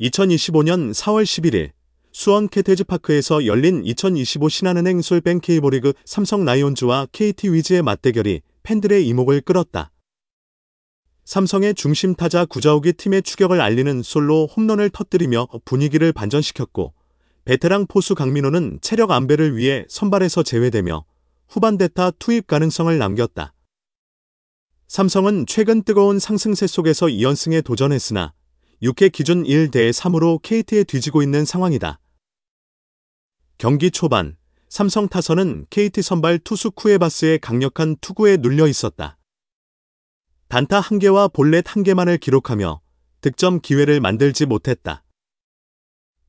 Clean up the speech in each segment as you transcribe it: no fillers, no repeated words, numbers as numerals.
(2025년 4월 11일) 수원 캐태즈파크에서 열린 2025 신한은행 솔뱅 K리그 삼성 라이온즈와 KT 위즈의 맞대결이 팬들의 이목을 끌었다. 삼성의 중심 타자 구자욱이 팀의 추격을 알리는 솔로 홈런을 터뜨리며 분위기를 반전시켰고, 베테랑 포수 강민호는 체력 안배를 위해 선발에서 제외되며 후반 대타 투입 가능성을 남겼다. 삼성은 최근 뜨거운 상승세 속에서 2연승에 도전했으나 6회 기준 1대 3으로 KT에 뒤지고 있는 상황이다. 경기 초반, 삼성 타선은 KT 선발 투수 쿠에바스의 강력한 투구에 눌려 있었다. 단타 1개와 볼넷 1개만을 기록하며 득점 기회를 만들지 못했다.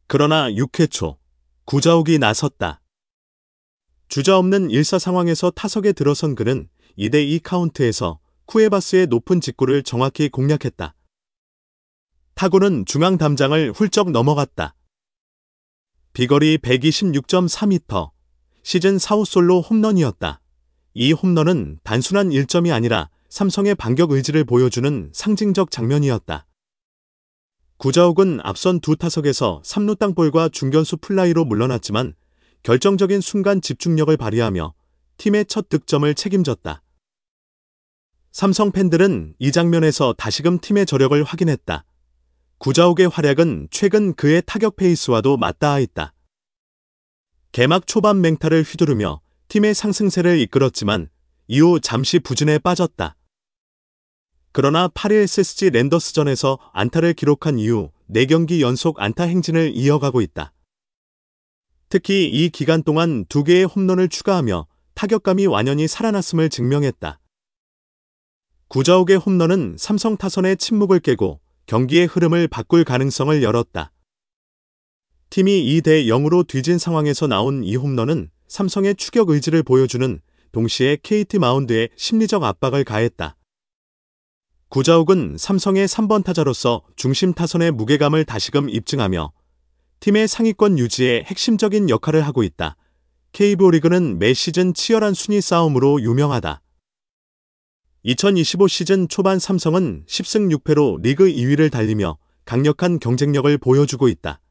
그러나 6회 초, 구자욱이 나섰다. 주저없는 1사 상황에서 타석에 들어선 그는 2대2 카운트에서 쿠에바스의 높은 직구를 정확히 공략했다. 타구는 중앙 담장을 훌쩍 넘어갔다. 비거리 126.4m, 시즌 4호 솔로 홈런이었다. 이 홈런은 단순한 1점이 아니라 삼성의 반격 의지를 보여주는 상징적 장면이었다. 구자욱은 앞선 두 타석에서 3루 땅볼과 중견수 플라이로 물러났지만 결정적인 순간 집중력을 발휘하며 팀의 첫 득점을 책임졌다. 삼성 팬들은 이 장면에서 다시금 팀의 저력을 확인했다. 구자욱의 활약은 최근 그의 타격 페이스와도 맞닿아 있다. 개막 초반 맹타를 휘두르며 팀의 상승세를 이끌었지만 이후 잠시 부진에 빠졌다. 그러나 8일 SSG 랜더스전에서 안타를 기록한 이후 4경기 연속 안타 행진을 이어가고 있다. 특히 이 기간 동안 2개의 홈런을 추가하며 타격감이 완연히 살아났음을 증명했다. 구자욱의 홈런은 삼성 타선의 침묵을 깨고 경기의 흐름을 바꿀 가능성을 열었다. 팀이 2대 0으로 뒤진 상황에서 나온 이 홈런은 삼성의 추격 의지를 보여주는 동시에 KT 마운드에 심리적 압박을 가했다. 구자욱은 삼성의 3번 타자로서 중심 타선의 무게감을 다시금 입증하며 팀의 상위권 유지에 핵심적인 역할을 하고 있다. KBO 리그는 매 시즌 치열한 순위 싸움으로 유명하다. 2025 시즌 초반 삼성은 10승 6패로 리그 2위를 달리며 강력한 경쟁력을 보여주고 있다.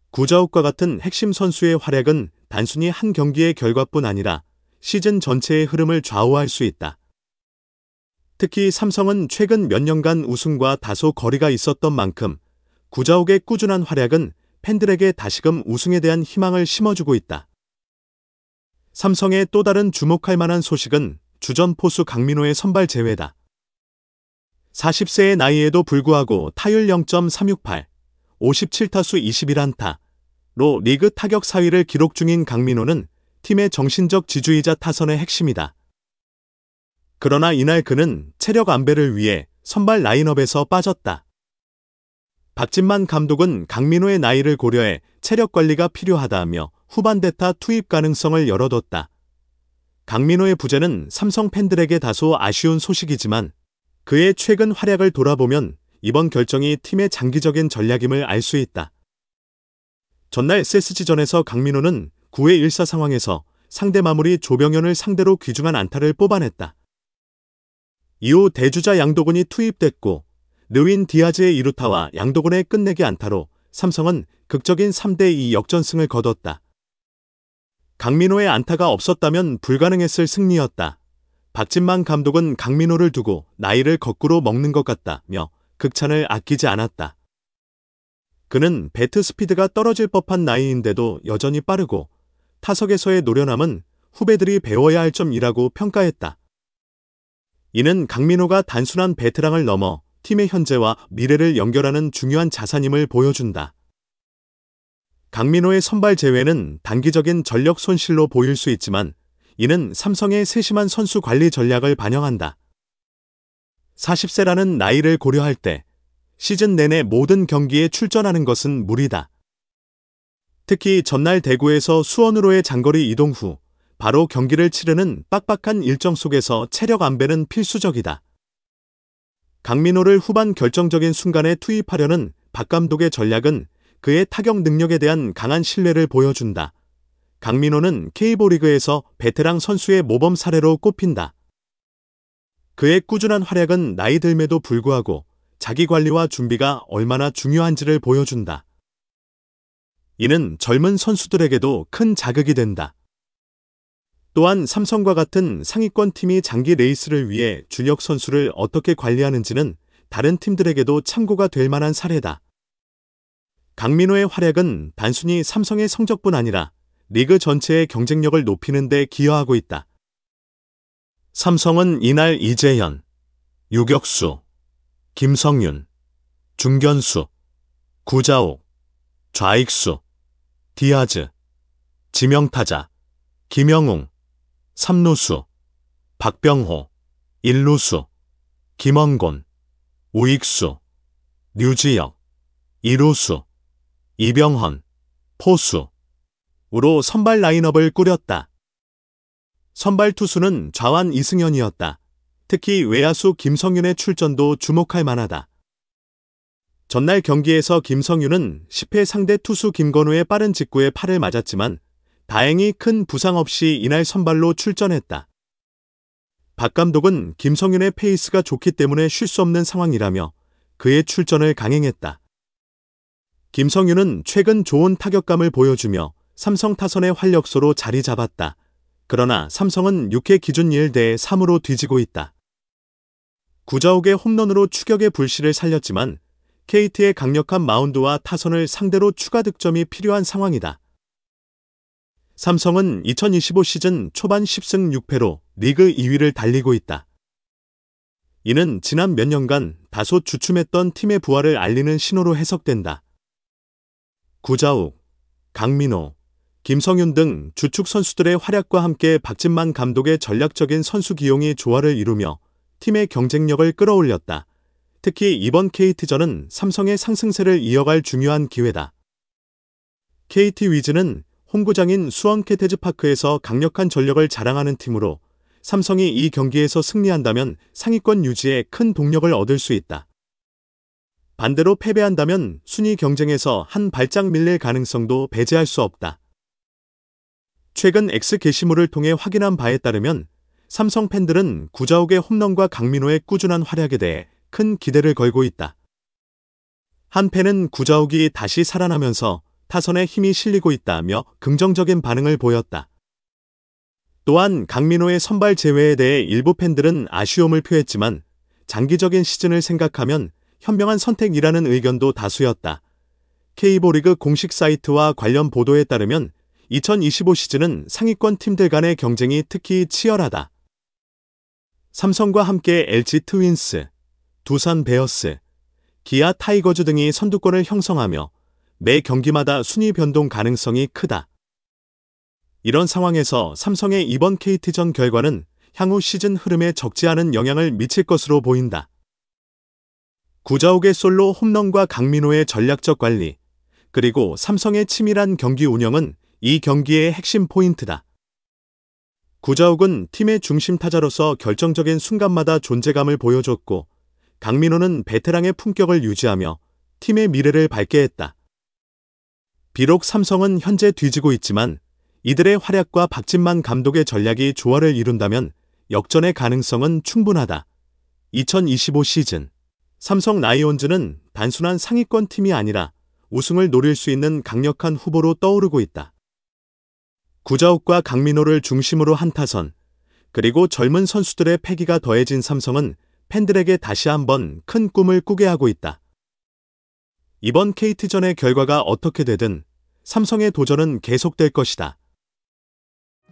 구자욱과 같은 핵심 선수의 활약은 단순히 한 경기의 결과뿐 아니라 시즌 전체의 흐름을 좌우할 수 있다. 특히 삼성은 최근 몇 년간 우승과 다소 거리가 있었던 만큼 구자욱의 꾸준한 활약은 팬들에게 다시금 우승에 대한 희망을 심어주고 있다. 삼성의 또 다른 주목할 만한 소식은 주전 포수 강민호의 선발 제외다. 40세의 나이에도 불구하고 타율 0.368, 57타수 21안타로 리그 타격 4위를 기록 중인 강민호는 팀의 정신적 지주이자 타선의 핵심이다. 그러나 이날 그는 체력 안배를 위해 선발 라인업에서 빠졌다. 박진만 감독은 강민호의 나이를 고려해 체력 관리가 필요하다며 후반 대타 투입 가능성을 열어뒀다. 강민호의 부재는 삼성 팬들에게 다소 아쉬운 소식이지만 그의 최근 활약을 돌아보면 이번 결정이 팀의 장기적인 전략임을 알 수 있다. 전날 SSG전에서 강민호는 9회 1사 상황에서 상대 마무리 조병현을 상대로 귀중한 안타를 뽑아냈다. 이후 대주자 양도근이 투입됐고 르윈 디아즈의 2루타와 양도근의 끝내기 안타로 삼성은 극적인 3대2 역전승을 거뒀다. 강민호의 안타가 없었다면 불가능했을 승리였다. 박진만 감독은 강민호를 두고 나이를 거꾸로 먹는 것 같다며 극찬을 아끼지 않았다. 그는 배트 스피드가 떨어질 법한 나이인데도 여전히 빠르고 타석에서의 노련함은 후배들이 배워야 할 점이라고 평가했다. 이는 강민호가 단순한 베테랑을 넘어 팀의 현재와 미래를 연결하는 중요한 자산임을 보여준다. 강민호의 선발 제외는 단기적인 전력 손실로 보일 수 있지만 이는 삼성의 세심한 선수 관리 전략을 반영한다. 40세라는 나이를 고려할 때 시즌 내내 모든 경기에 출전하는 것은 무리다. 특히 전날 대구에서 수원으로의 장거리 이동 후 바로 경기를 치르는 빡빡한 일정 속에서 체력 안배는 필수적이다. 강민호를 후반 결정적인 순간에 투입하려는 박 감독의 전략은 그의 타격 능력에 대한 강한 신뢰를 보여준다. 강민호는 K리그에서 베테랑 선수의 모범 사례로 꼽힌다. 그의 꾸준한 활약은 나이 듦에도 불구하고 자기 관리와 준비가 얼마나 중요한지를 보여준다. 이는 젊은 선수들에게도 큰 자극이 된다. 또한 삼성과 같은 상위권 팀이 장기 레이스를 위해 주력 선수를 어떻게 관리하는지는 다른 팀들에게도 참고가 될 만한 사례다. 강민호의 활약은 단순히 삼성의 성적뿐 아니라 리그 전체의 경쟁력을 높이는 데 기여하고 있다. 삼성은 이날 이재현, 유격수, 김성윤, 중견수, 구자욱, 좌익수, 디아즈, 지명타자, 김영웅, 삼루수, 박병호, 일루수, 김원곤, 우익수, 류지혁, 이루수, 이병헌, 포수, 우로 선발 라인업을 꾸렸다. 선발 투수는 좌완 이승현이었다. 특히 외야수 김성윤의 출전도 주목할 만하다. 전날 경기에서 김성윤은 10회 상대 투수 김건우의 빠른 직구에 팔을 맞았지만 다행히 큰 부상 없이 이날 선발로 출전했다. 박 감독은 김성윤의 페이스가 좋기 때문에 쉴 수 없는 상황이라며 그의 출전을 강행했다. 김성윤은 최근 좋은 타격감을 보여주며 삼성 타선의 활력소로 자리 잡았다. 그러나 삼성은 6회 기준 1대 3으로 뒤지고 있다. 구자욱의 홈런으로 추격의 불씨를 살렸지만 KT의 강력한 마운드와 타선을 상대로 추가 득점이 필요한 상황이다. 삼성은 2025 시즌 초반 10승 6패로 리그 2위를 달리고 있다. 이는 지난 몇 년간 다소 주춤했던 팀의 부활을 알리는 신호로 해석된다. 구자욱, 강민호, 김성윤 등 주축 선수들의 활약과 함께 박진만 감독의 전략적인 선수 기용이 조화를 이루며 팀의 경쟁력을 끌어올렸다. 특히 이번 KT전은 삼성의 상승세를 이어갈 중요한 기회다. KT 위즈는 홈구장인 수원 캐태즈파크에서 강력한 전력을 자랑하는 팀으로 삼성이 이 경기에서 승리한다면 상위권 유지에 큰 동력을 얻을 수 있다. 반대로 패배한다면 순위 경쟁에서 한 발짝 밀릴 가능성도 배제할 수 없다. 최근 X 게시물을 통해 확인한 바에 따르면 삼성 팬들은 구자욱의 홈런과 강민호의 꾸준한 활약에 대해 큰 기대를 걸고 있다. 한 팬은 구자욱이 다시 살아나면서 타선에 힘이 실리고 있다며 긍정적인 반응을 보였다. 또한 강민호의 선발 제외에 대해 일부 팬들은 아쉬움을 표했지만 장기적인 시즌을 생각하면 현명한 선택이라는 의견도 다수였다. K리그 공식 사이트와 관련 보도에 따르면 2025 시즌은 상위권 팀들 간의 경쟁이 특히 치열하다. 삼성과 함께 LG 트윈스, 두산 베어스, 기아 타이거즈 등이 선두권을 형성하며 매 경기마다 순위 변동 가능성이 크다. 이런 상황에서 삼성의 이번 KT전 결과는 향후 시즌 흐름에 적지 않은 영향을 미칠 것으로 보인다. 구자욱의 솔로 홈런과 강민호의 전략적 관리, 그리고 삼성의 치밀한 경기 운영은 이 경기의 핵심 포인트다. 구자욱은 팀의 중심 타자로서 결정적인 순간마다 존재감을 보여줬고 강민호는 베테랑의 품격을 유지하며 팀의 미래를 밝게 했다. 비록 삼성은 현재 뒤지고 있지만 이들의 활약과 박진만 감독의 전략이 조화를 이룬다면 역전의 가능성은 충분하다. 2025 시즌 삼성 라이온즈는 단순한 상위권 팀이 아니라 우승을 노릴 수 있는 강력한 후보로 떠오르고 있다. 구자욱과 강민호를 중심으로 한 타선, 그리고 젊은 선수들의 패기가 더해진 삼성은 팬들에게 다시 한번 큰 꿈을 꾸게 하고 있다. 이번 KT전의 결과가 어떻게 되든 삼성의 도전은 계속될 것이다.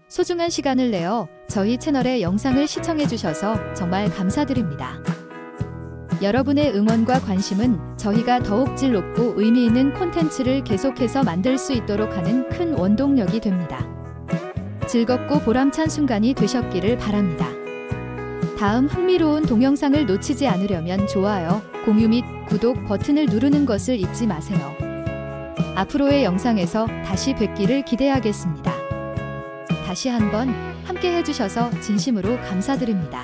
소중한 시간을 내어 저희 채널의 영상을 시청해주셔서 정말 감사드립니다. 여러분의 응원과 관심은 저희가 더욱 질 높고 의미 있는 콘텐츠를 계속해서 만들 수 있도록 하는 큰 원동력이 됩니다. 즐겁고 보람찬 순간이 되셨기를 바랍니다. 다음 흥미로운 동영상을 놓치지 않으려면 좋아요, 공유 및 구독 버튼을 누르는 것을 잊지 마세요. 앞으로의 영상에서 다시 뵙기를 기대하겠습니다. 다시 한번 함께 해주셔서 진심으로 감사드립니다.